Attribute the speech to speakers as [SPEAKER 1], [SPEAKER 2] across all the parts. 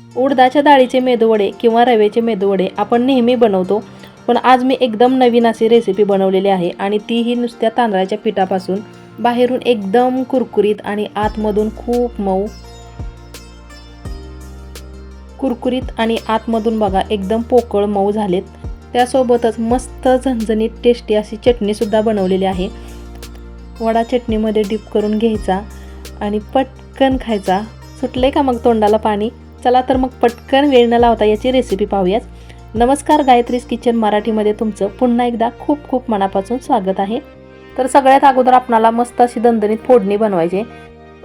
[SPEAKER 1] उडदाच्या डाळीचे मेदूवडे किंवा रव्याचे मेदूवडे आपण नेहमी बनवतो, पण आज मी एकदम नवीन अशी रेसिपी बनवलेली आहे आणि तीही नुसत्या तांदळाच्या पिठापासून. बाहेरून एकदम कुरकुरीत आणि आतमधून खूप मऊ. कुरकुरीत आणि आतमधून बघा एकदम पोकळ मऊ झालेत. त्यासोबतच मस्त झणझणीत टेस्टी अशी चटणीसुद्धा बनवलेली आहे. वडा चटणीमध्ये डिप करून घ्यायचा आणि पटकन खायचा. सुटले का मग तोंडाला पाणी? चला तर मग पटकन वेळ न लावता याची रेसिपी पाहूयात. नमस्कार, गायत्रीज किचन मराठीमध्ये तुमचं पुन्हा एकदा खूप खूप मनापासून स्वागत आहे. तर सगळ्यात अगोदर आपणाला मस्त अशी दणदणीत फोडणी बनवायची.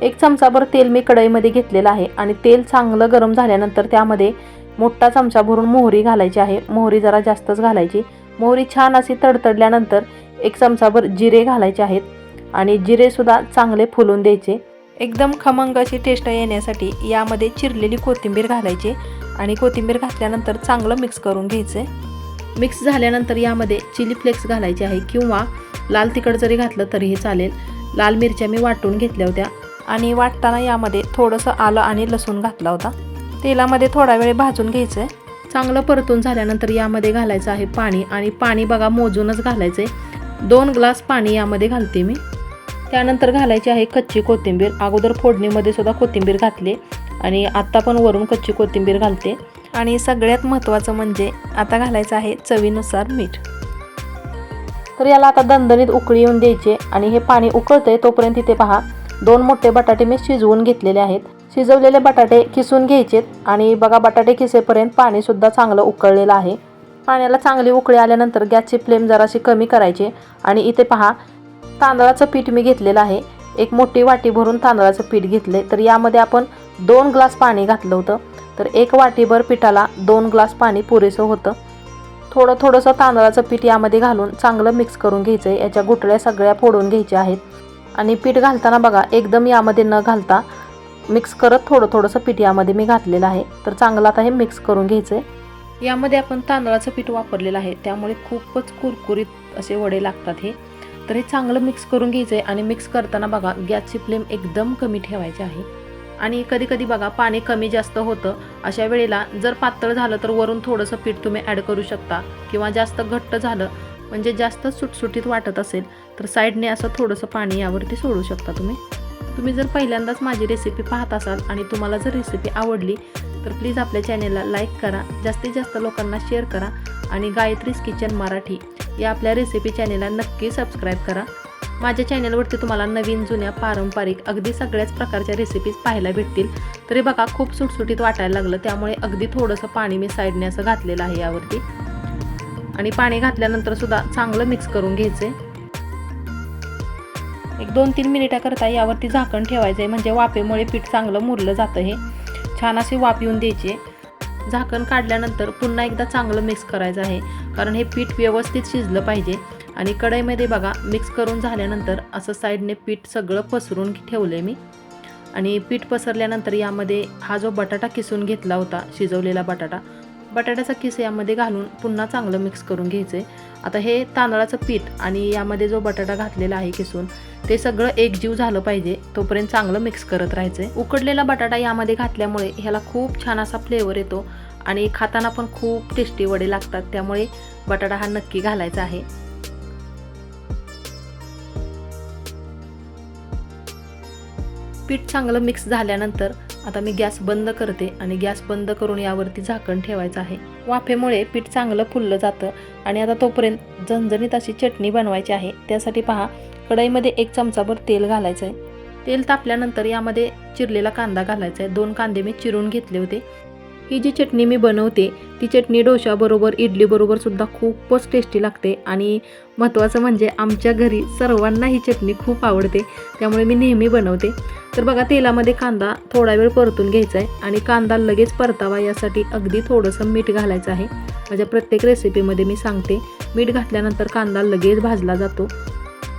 [SPEAKER 1] 1 चमचाभर तेल मी कढईमध्ये घेतलेलं आहे आणि तेल चांगलं गरम झाल्यानंतर त्यामध्ये मोठा चमचा भरून मोहरी घालायची आहे. मोहरी जरा जास्तच घालायची. मोहरी छान अशी तडतडल्यानंतर 1 चमचाभर जिरे घालायचे आहेत आणि जिरेसुद्धा चांगले फुलून द्यायचे. एकदम खमंग अशी टेस्ट येण्यासाठी यामध्ये चिरलेली कोथिंबीर घालायची आणि कोथिंबीर घातल्यानंतर चांगलं मिक्स करून घ्यायचं. मिक्स झाल्यानंतर यामध्ये चिली फ्लेक्स घालायचे आहे किंवा लाल तिखट जरी घातलं तरीही चालेल. लाल मिरच्या मी वाटून घेतल्या होत्या आणि वाटताना यामध्ये थोडंसं आलं आणि लसूण घातला होता. तेलामध्ये थोडा वेळ भाजून घ्यायचं आहे. चांगलं परतून झाल्यानंतर यामध्ये घालायचं आहे पाणी आणि पाणी बघा मोजूनच घालायचं आहे. 2 ग्लास पाणी यामध्ये घालते मी. त्यानंतर घालायची आहे कच्ची कोथिंबीर. अगोदर फोडणीमध्ये सुद्धा कोथिंबीर घातली आणि आत्ता पण वरून कच्ची कोथिंबीर घालते. आणि सगळ्यात महत्त्वाचं म्हणजे आता घालायचं आहे चवीनुसार मीठ. तर याला आता दणदणीत उकळी येऊन द्यायची आणि हे पाणी उकळतंय तोपर्यंत इथे पहा 2 मोठे बटाटे मी शिजवून घेतलेले आहेत. शिजवलेले बटाटे किसून घ्यायचेत आणि बघा बटाटे किसेपर्यंत पाणीसुद्धा चांगलं उकळलेलं आहे. पाण्याला चांगली उकळी आल्यानंतर गॅसची फ्लेम जराशी कमी करायची आणि इथे पहा तांदळाचं पीठ मी घेतलेलं आहे. 1 मोठी वाटी भरून तांदळाचं पीठ घेतले. तर यामध्ये आपण 2 ग्लास पाणी घातलं होतं. तर 1 वाटीभर पिठाला 2 ग्लास पाणी पुरेसं होतं. थोडंसं तांदळाचं पीठ यामध्ये घालून चांगलं मिक्स करून घ्यायचं आहे. याच्या गुठळ्या सगळ्या फोडून घ्यायच्या आहेत आणि पीठ घालताना बघा एकदम यामध्ये न घालता मिक्स करत थोडंसं पीठ यामध्ये मी घातलेलं आहे. तर चांगलं आता हे मिक्स करून घ्यायचं आहे. यामध्ये आपण तांदळाचं पीठ वापरलेलं आहे त्यामुळे खूपच कुरकुरीत असे वडे लागतात हे. तर हे चांगलं मिक्स करून घ्यायचं आहे आणि मिक्स करताना बघा गॅसची फ्लेम एकदम कमी ठेवायची आहे. आणि कधी बघा पाणी कमी जास्त होतं. अशा वेळेला जर पातळ झालं तर वरून थोडंसं पीठ तुम्ही ॲड करू शकता किंवा जास्त घट्ट झालं म्हणजे जास्त सुटसुटीत वाटत असेल तर साईडने असं थोडंसं पाणी यावरती सोडू शकता तुम्ही जर पहिल्यांदाच माझी रेसिपी पाहत असाल आणि तुम्हाला जर रेसिपी आवडली तर प्लीज आपल्या चॅनेलला लाईक करा, जास्तीत जास्त लोकांना शेअर करा आणि गायत्रीज किचन मराठी या आपल्या रेसिपी चॅनेलला नक्की सबस्क्राईब करा. माझ्या चॅनेलवरती तुम्हाला नवीन जुन्या पारंपरिक अगदी सगळ्याच प्रकारच्या रेसिपीज पाहायला भेटतील. तरी बघा खूप सुटसुटीत वाटायला लागलं त्यामुळे अगदी थोडंसं पाणी मी साईडने असं घातलेलं आहे यावरती आणि पाणी घातल्यानंतर सुद्धा चांगलं मिक्स करून घ्यायचे. 1-2-3 मिनिटाकरता यावरती झाकण ठेवायचं आहे म्हणजे वाफेमुळे पीठ चांगलं मुरलं जातं. हे छान अशी वाफ येऊन द्यायची. झाकण काढल्यानंतर पुन्हा एकदा चांगलं मिक्स करायचं आहे कारण हे पीठ व्यवस्थित शिजलं पाहिजे. आणि कढईमध्ये बघा मिक्स करून झाल्यानंतर असं साईडने पीठ सगळं पसरून ठेवलं आहे मी आणि पीठ पसरल्यानंतर यामध्ये हा जो बटाटा किसून घेतला होता शिजवलेला बटाट्याचा किस यामध्ये घालून पुन्हा चांगलं मिक्स करून घ्यायचं आहे. आता हे तांदळाचं पीठ आणि यामध्ये जो बटाटा घातलेला आहे किसून ते सगळं एकजीव झालं पाहिजे तोपर्यंत चांगलं मिक्स करत राहायचं आहे. उकडलेला बटाटा यामध्ये घातल्यामुळे ह्याला खूप छान असा फ्लेवर येतो आणि खाताना पण खूप टेस्टी वडे लागतात. त्यामुळे बटाटा हा नक्की घालायचा आहे. पीठ चांगलं मिक्स झाल्यानंतर आता मी गॅस बंद करते आणि गॅस बंद करून यावरती झाकण ठेवायचं आहे. वाफेमुळे पीठ चांगलं फुललं जातं आणि आता तोपर्यंत झणझणीत अशी चटणी बनवायची आहे. त्यासाठी पहा कढईमध्ये 1 चमचाभर तेल घालायचं आहे. तेल तापल्यानंतर यामध्ये चिरलेला कांदा घालायचा आहे. 2 कांदे मी चिरून घेतले होते. ही जी चटणी मी बनवते ती चटणी डोशाबरोबर इडलीबरोबर सुद्धा खूपच टेस्टी लागते आणि महत्त्वाचं म्हणजे आमच्या घरी सर्वांना ही चटणी खूप आवडते त्यामुळे मी नेहमी बनवते. तर बघा तेलामध्ये कांदा थोडा वेळ परतून घ्यायचा आहे आणि कांदा लगेच परतावा यासाठी अगदी थोडंसं मीठ घालायचं आहे. माझ्या प्रत्येक रेसिपीमध्ये मी सांगते मीठ घातल्यानंतर कांदा लगेच भाजला जातो.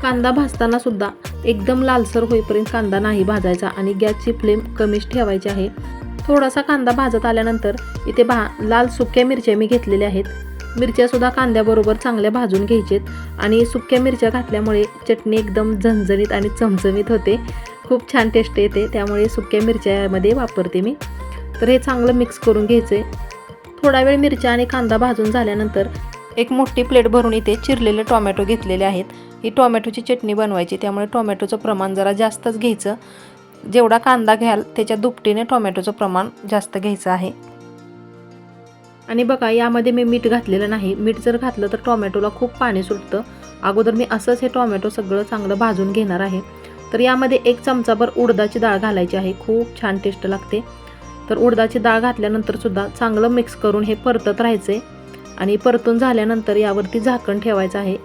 [SPEAKER 1] कांदा भाजताना सुद्धा एकदम लालसर होईपर्यंत कांदा नाही भाजायचा आणि गॅसची फ्लेम कमीच ठेवायची आहे. थोडासा कांदा भाजत आल्यानंतर इथे पहा लाल सुक्या मिरच्या मी घेतलेल्या आहेत. मिरच्यासुद्धा कांद्याबरोबर चांगल्या भाजून घ्यायचेत आणि सुक्या मिरच्या घातल्यामुळे चटणी एकदम झणझणीत आणि चमचमीत होते. खूप छान टेस्ट येते त्यामुळे सुक्या मिरच्यामध्ये वापरते मी. तर हे चांगलं मिक्स करून घ्यायचं आहे. थोडा वेळ मिरच्या आणि कांदा भाजून झाल्यानंतर एक मोठी प्लेट भरून इथे चिरलेले टोमॅटो घेतलेले आहेत. ही टोमॅटोची चटणी बनवायची, त्यामुळे टोमॅटोचं प्रमाण जरा जास्तच घ्यायचं. जेवढा कांदा घ्याल त्याच्या दुपटीने टोमॅटोचं प्रमाण जास्त घ्यायचं आहे. आणि बघा, यामध्ये मी मीठ घातलेलं नाही. मीठ जर घातलं तर टोमॅटोला खूप पाणी सुटतं. अगोदर मी असंच हे टोमॅटो सगळं चांगलं भाजून घेणार आहे. तर यामध्ये 1 चमचाभर उडदाची डाळ घालायची आहे. खूप छान टेस्ट लागते. तर उडदाची डाळ घातल्यानंतर सुद्धा चांगलं मिक्स करून हे परतत राहायचं आहे. आणि परतून झाल्यानंतर यावरती झाकण ठेवायचं आहे.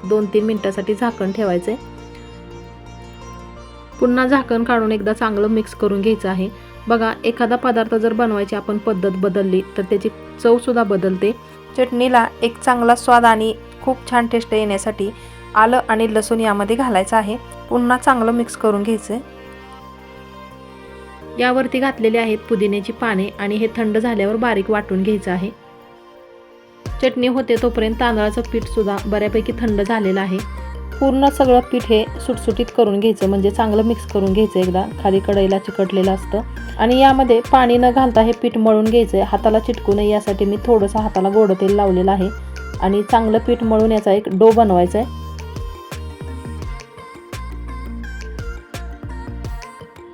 [SPEAKER 1] 2-3 मिनिटासाठी झाकण ठेवायचं आहे. पुन्हा झाकण काढून एकदा चांगलं मिक्स करून घ्यायचं आहे. बघा, एखादा पदार्थ जर बनवायची आपण पद्धत बदलली तर त्याची चवसुद्धा बदलते. चटणीला एक चांगला स्वाद आणि खूप छान टेस्ट येण्यासाठी आलं आणि लसूण यामध्ये घालायचं आहे. पुन्हा चांगलं मिक्स करून घ्यायचं आहे. यावरती घातलेले आहेत पुदिन्याची पाने आणि हे थंड झाल्यावर बारीक वाटून घ्यायचं आहे. चटणी होते तोपर्यंत तांदळाचं पीठसुद्धा बऱ्यापैकी थंड झालेलं आहे. पूर्ण सगळं पीठ हे सुटसुटीत करून घ्यायचं, म्हणजे चांगलं मिक्स करून घ्यायचं. एकदा खाली कढईला चिकटलेलं असतं. आणि यामध्ये पाणी न घालता हे पीठ मळून घ्यायचं. हाताला चिटकू नये यासाठी मी थोडंसं हाताला गोडं तेल लावलेलं आहे. आणि चांगलं पीठ मळून याचा एक डो बनवायचा आहे.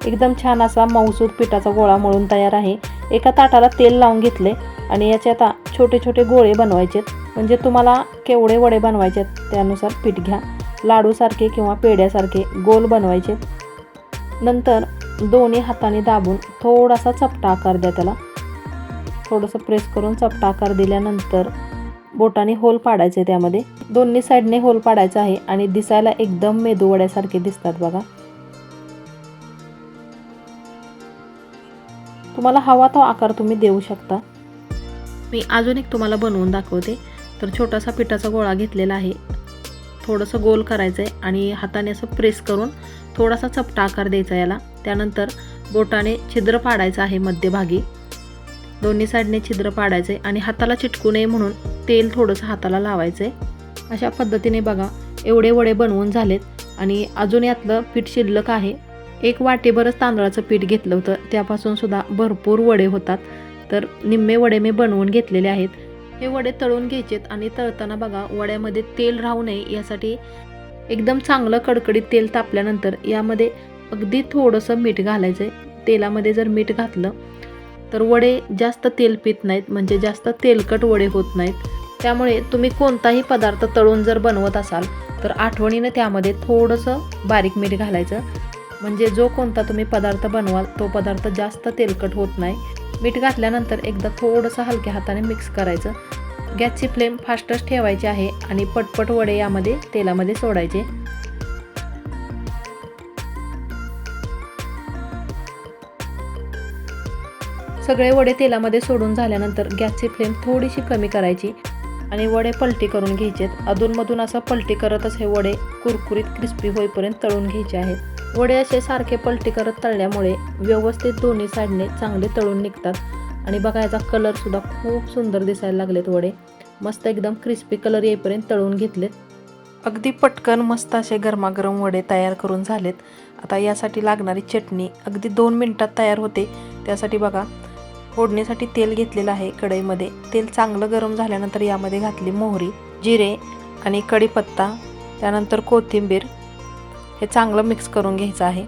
[SPEAKER 1] एकदम छान असा मऊसूत पिठाचा गोळा मळून तयार आहे. एका ताटाला तेल लावून घेतले आणि याचे आता छोटे छोटे गोळे बनवायचेत. म्हणजे तुम्हाला केवढे वडे बनवायचे त्यानुसार पीठ घ्या. लाडूसारखे किंवा पेढ्यासारखे गोल बनवायचे. नंतर दोन्ही हाताने दाबून थोडासा चपटा आकार द्या. त्याला थोडंसं प्रेस करून चपटा आकार दिल्यानंतर बोटाने होल पाडायचे. त्यामध्ये दोन्ही साईडने होल पाडायचा आहे आणि दिसायला एकदम मेदूवड्यासारखे दिसतात बघा. तुम्हाला हवा तो आकार तुम्ही देऊ शकता. मी अजून एक तुम्हाला बनवून दाखवते. तर छोटासा पिठाचा गोळा घेतलेला आहे. थोडंसं गोल करायचं आहे आणि हाताने असं प्रेस करून थोडासा चपटा आकार द्यायचा याला. त्यानंतर बोटाने छिद्र पाडायचं आहे मध्यभागी. दोन्ही साईडने छिद्र पाडायचे आणि हाताला चिटकू नये म्हणून तेल थोडंसं हाताला लावायचं आहे. अशा पद्धतीने बघा, एवढे वडे बनवून झालेत. आणि अजून यातलं पीठ शिल्लक आहे. 1 वाटीभरच तांदळाचं पीठ घेतलं होतं, त्यापासून सुद्धा भरपूर वडे होतात. तर निम्मे वडे मी बनवून घेतलेले आहेत. हे वडे तळून घ्यायचेत आणि तळताना बघा, वड्यामध्ये तेल राहू नये यासाठी एकदम चांगलं कडकडीत तेल तापल्यानंतर यामध्ये अगदी थोडंसं मीठ घालायचं आहे. तेलामध्ये जर मीठ घातलं तर वडे जास्त तेल पित नाहीत, म्हणजे जास्त तेलकट वडे होत नाहीत. त्यामुळे तुम्ही कोणताही पदार्थ तळून जर बनवत असाल तर आठवणीनं त्यामध्ये थोडंसं बारीक मीठ घालायचं. म्हणजे जो कोणता तुम्ही पदार्थ बनवाल तो पदार्थ जास्त तेलकट होत नाही. मीठ घातल्यानंतर एकदा थोडंसं हलक्या हाताने मिक्स करायचं. गॅसची फ्लेम फास्टच ठेवायची आहे आणि पटपट वडे यामध्ये तेलामध्ये सोडायचे. सगळे वडे तेलामध्ये सोडून झाल्यानंतर गॅसची फ्लेम थोडीशी कमी करायची आणि वडे पलटी करून घ्यायचेत. अधूनमधून असं पलटी करतच हे वडे कुरकुरीत क्रिस्पी होईपर्यंत तळून घ्यायचे आहेत. वडे असे सारखे पलटी करत तळल्यामुळे व्यवस्थित दोन्ही साईडने चांगले तळून निघतात. आणि बघा, याचा कलरसुद्धा खूप सुंदर दिसायला लागलेत. वडे मस्त एकदम क्रिस्पी कलर येईपर्यंत तळून घेतलेत. अगदी पटकन मस्त असे गरमागरम वडे तयार करून झालेत. आता यासाठी लागणारी चटणी अगदी 2 मिनिटात तयार होते. त्यासाठी बघा, फोडणीसाठी तेल घेतलेलं आहे कढईमध्ये. तेल चांगलं गरम झाल्यानंतर यामध्ये घातली मोहरी, जिरे आणि कढीपत्ता, त्यानंतर कोथिंबीर. हे चांगलं मिक्स करून घ्यायचं आहे.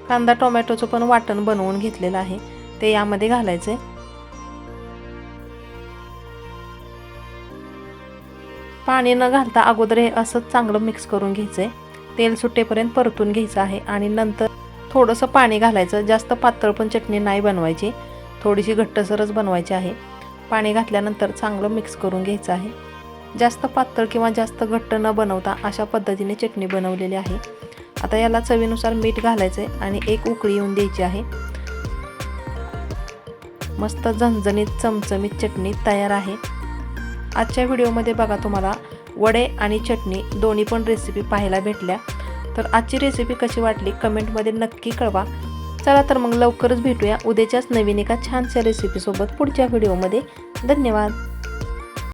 [SPEAKER 1] कांदा टोमॅटोचं पण वाटण बनवून घेतलेलं आहे, ते यामध्ये घालायचे. पाणी न घालता अगोदर हे असंच चांगलं मिक्स करून घ्यायचंय. तेल सुटेपर्यंत परतून घ्यायचं आहे आणि नंतर थोडंसं पाणी घालायचं. जास्त पातळ पण चटणी नाही बनवायची, थोडीशी घट्टसरच बनवायची आहे. पाणी घातल्यानंतर चांगलं मिक्स करून घ्यायचं आहे. जास्त पातळ किंवा जास्त घट्ट न बनवता अशा पद्धतीने चटणी बनवलेली आहे. आता याला चवीनुसार मीठ घालायचं आहे आणि 1 उकळी येऊन द्यायची आहे. मस्त झणझणीत चमचमीत चटणी तयार आहे. आजच्या व्हिडिओमध्ये बघा, तुम्हाला वडे आणि चटणी दोन्ही पण रेसिपी पाहायला भेटल्या. तर आजची रेसिपी कशी वाटली कमेंटमध्ये नक्की कळवा. चला तर मग लवकरच भेटूया उद्याच्याच नवीन एका छानशा रेसिपीसोबत पुढच्या व्हिडिओमध्ये. धन्यवाद.